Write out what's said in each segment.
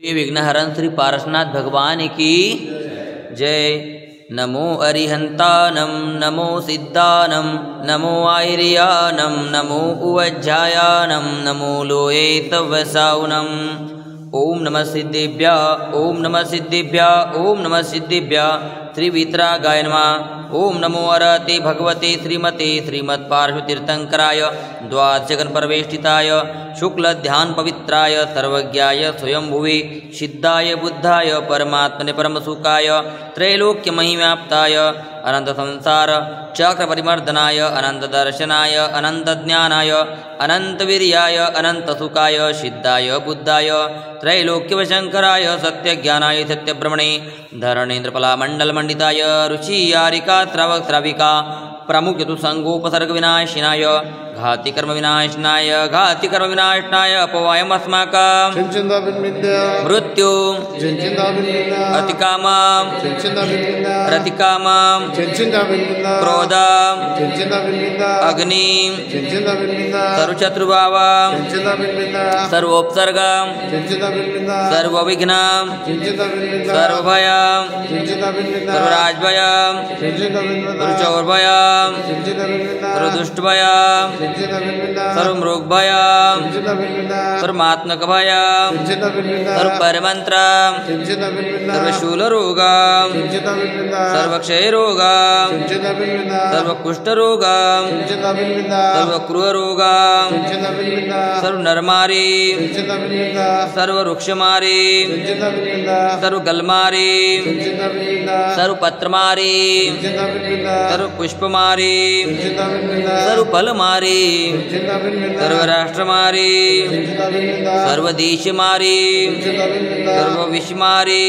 विघ्नहरण श्री पारसनाथ भगवान की जय। नमो अरिहंतानम नमो सिद्धानम नमो आयर्यानम नमो उवज्जायानम नमो लोये तवसाउनम। ओम नमः सिद्धिभ्य ओम नमः सिद्धिभ्य ओम नमः सिद्धिभ्य त्रिवितरागाय नमः। ओम नमो अरहते भगवते श्रीमते श्रीमत्पार्श्वतीर्थंकराय द्वादशगणपरवेष्टिताय शुक्लध्यान पवित्राय सर्वज्ञाय स्वयंभुवे सिद्धाय बुद्धाय परमात्मने परमसुखाय त्रैलोक्यमहिव्याप्ताय अनंत संसार चक्र परिमर्दनाय अनंत दर्शनाय अनंत ज्ञानाय अनंत वीर्याय अनंत सुखाय सिद्धाय बुद्धाय त्रैलोक्यवशंकराय सत्य ज्ञानाय सत्यब्रह्मणे धरणेन्द्रपला मंडल मंडिताय ऋषि यारिका श्रावक श्राविका प्रमुख संगोपसर्ग विनाशिनाय घाति कर्म विनाशनाय अपवायमस्माकं मृत्यु अतिकामं प्रतिकामं क्रोधं अग्निं सर्वशत्रुभावं सर्वोपसर्गं सर्वविघ्नं सर्वभयं सर्वराजभयं सर्वचौरभयं सर्वदुष्टभयं सर्वमृगभयं सर्वात्मकभयं सर्वपरमन्त्रं सर्वशूलरोगं सर्वक्षयरोगं सर्वकुष्ठरोगं सर्वक्रूररोगं सर्वनरमारी सर्ववृक्षमारी सर्वगलमारी सर्वपत्रमारी सर्वपुष्पमारी सर्वफलमारी सर्वराष्ट्रमारी सर्वदेशमारी सर्वविश्वमारी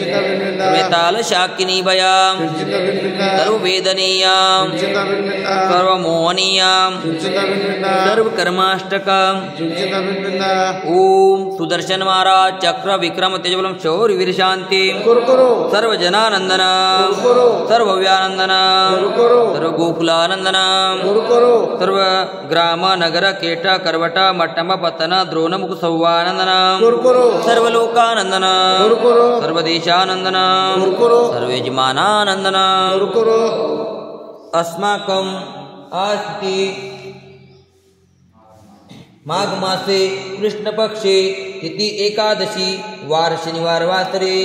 सर्वतालशाकिनी भयां सर्ववेदनीयां सर्वमोहनीयां सर्वकर्माष्टकं। ओम सुदर्शन महाराज चक्र विक्रम तेजबलम शौर्य वीर शांति सर्वजनानंदन सर्वव्यानंदन सर्वगोकुलानंदन सर्व ग्राम नगर केट करवट मट्टम पतन द्रोण मुख सौवानंदन सर्वलोकानंदन सर्वदेशानंदन सर्वयजमानानंदन। अस्माकं अस्ति माघ मासे कृष्ण पक्षे तिथि एकादशी वार शनिवार वासरे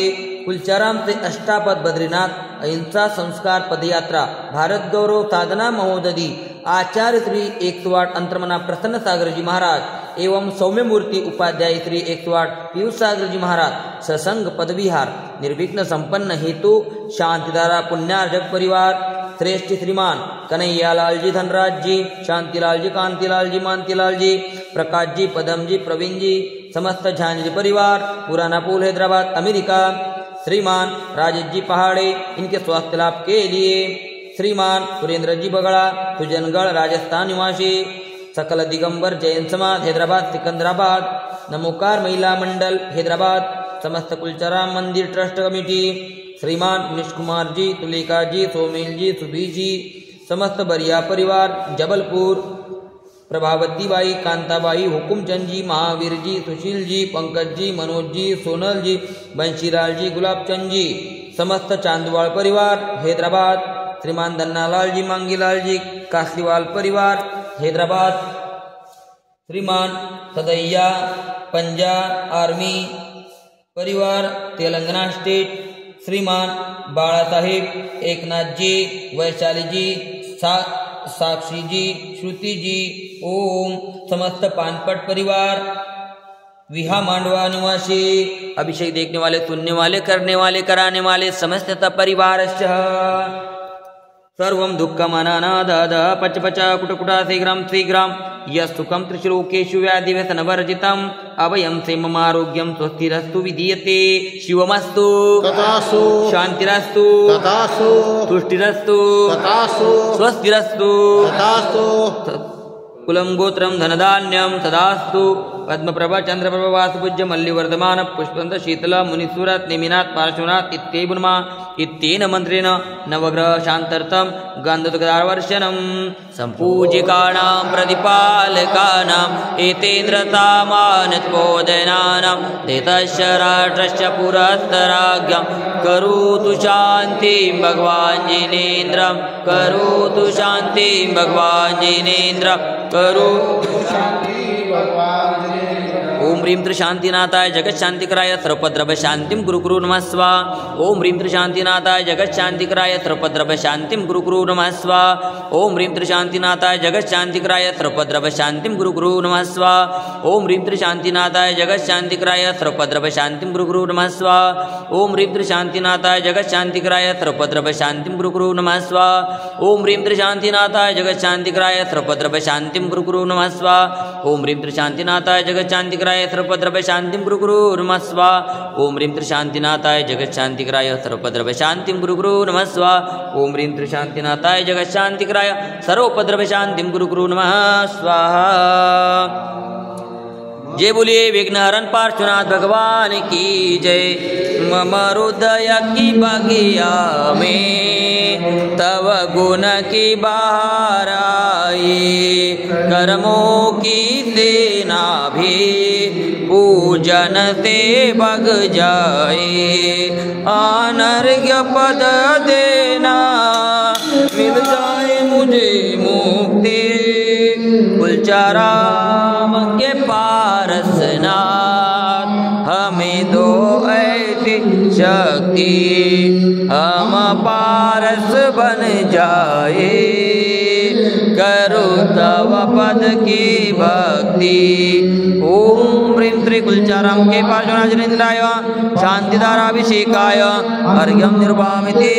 कुलचाराम से अष्टापद बद्रीनाथ अहिंसा संस्कार पदयात्रा भारत गौरव साधना महोदधि आचार्य श्री 108 अंतर्मना प्रसन्न सागर जी महाराज एवं सौम्य मूर्ति उपाध्याय श्री 108 पीयूष सागर जी महाराज ससंग पदविहार निर्विघ्न संपन्न हेतु शांतिधारा पुण्यार्जक परिवार श्रेष्ठ श्रीमान कन्हैयालाल जी धनराज जी शांतिलाल जी कांतिलाल जी मानतीलाल जी प्रकाश जी पदम जी प्रवीण जी समस्त झांझ परिवार पुराना पुल हैदराबाद अमेरिका श्रीमान राजेश जी पहाड़े इनके स्वास्थ्य लाभ के लिए श्रीमान सुरेंद्र जी बगड़ा सुजनगढ़ राजस्थान निवासी सकल दिगंबर जैन समाज हैदराबाद सिकंदराबाद नमोकार महिला मंडल हैदराबाद समस्त कुलचराम मंदिर ट्रस्ट कमेटी श्रीमान मनीष कुमार जी तुलिका जी सोमेल जी सुबी जी समस्त बरिया परिवार जबलपुर प्रभावती बाई कांताबाई हुकुमचंद जी महावीर जी सुशील जी पंकज जी मनोज जी सोनल जी बंशीलाल जी गुलाबचंद जी समस्त चांदवाड़ परिवार हैदराबाद श्रीमान दन्नालाल जी मांगीलाल जी कासलीवाल परिवार हैदराबाद श्रीमान सदैया पंजाब आर्मी परिवार तेलंगाना स्टेट श्रीमान बाला साहेब एकनाथ जी वैशाली जी साक्षी जी श्रुति जी ओम समस्त पानपट परिवार विहा मांडवा निवासी अभिषेक देखने वाले सुनने वाले करने वाले कराने वाले समस्त परिवार सर्वं दुःखमनानादाद पच पच कुटकुटा शीघ्रं शीघ्रं यस्सुखं त्रिश्लोकेषु व्याधिव्यसनवर्जितम् अभयं क्षेममारोग्यं स्वस्तिरस्तु विधीयते शिवमस्तु तथास्तु शान्तिरस्तु तथास्तु तुष्टिरस्तु तथास्तु स्वस्तिरस्तु तथास्तु कुलं गोत्रं धनधान्यं तदास्तु पद्मप्रभा चंद्रप्रभा वासुपूज्य मल्लिवर्धमान पुष्पवंत शीतल मुनिसुरत निमिनाथ पार्श्वनाथ इत्येवन्मा इत्येन मंत्रेण नवग्रह शांतर्थम गंधोदकदारवर्षणम संपूजिकानां प्रतिपालकानां एतेन्द्रतामानत्पोदनानां देतस्य राष्ट्रस्य पुरस्तराज्ञं करोतु शान्तिं भगवान् जिनेन्द्रं करोतु शान्तिं भगवान् जिनेन्द्रं करोतु शान्तिं भगवान् जिनेन्द्रं। ओम ह्रीं त्रिशांतिनाथाय जगत्शांतिकराय सर्वोपद्रव शांतिं गुरुकुरु नमः स्वाहा। ओम ह्रीं त्रिशांतिनाथाय जगत्शांतिकराय सर्वोपद्रव शांतिं गुरुकुरु नमः स्वाहा। ओम ह्रीं त्रिशांतिनाथाय जगत्शांतिकराय सर्वोपद्रव शांतिं गुरुकुरु नमः स्वाहा। ओम ह्रीं त्रिशांतिनाथाय जगत्शांतिकराय सर्वोपद्रव शांतिं गुरुकुरु नमः स्वाहा। ओम ह्रीं त्रिशांतिनाथाय जगत्शांतिकराय सर्वोपद्रव शांतिं गुरुकुरु नमः स्वाहा। ओम ह्रीं त्रिशांतिनाथाय जगत्शांतिकराय सर्वोपद्रव शांतिं गुरुकुरु नमः स्वाहा। ओम ह्रीं त्रिशांतिनाथाय जगत्शांतिकराय सर्वोपद्रव शांतिं गुरुकुरु नमः स्वाहा। ओम ह्रीं त्रिशांतिनाथाय जगत्शांतिकराय सर्वोपद्रव शांतिं गुरुकुरु नमः स्वाहा। ओम ह्रीं त्रिशांतिनाथाय जगत्शांतिकराय सर्वोपद्रव शांतिं गुरुकुरु नमः स्वाहा। जय बोलिए विघ्नहरण पार्श्वनाथ भगवान की जय। मम हृदय की बगिया में तव गुण की बहार आई, कर्मों की सेना भी पूजन से बग जाए। अनर्घ्य पद देना मिल जाए मुझे मुक्ति, कुलचाराम के पारसनाथ हमें दो ऐसी शक्ति, हम पारस बन जाए। करो तव पद की भक्ति। ओम ह्रीं श्री कुलचाराम के पार्श्वनाथ शांतिधाराभिषेकाय अर्घ्यं निर्वामिते।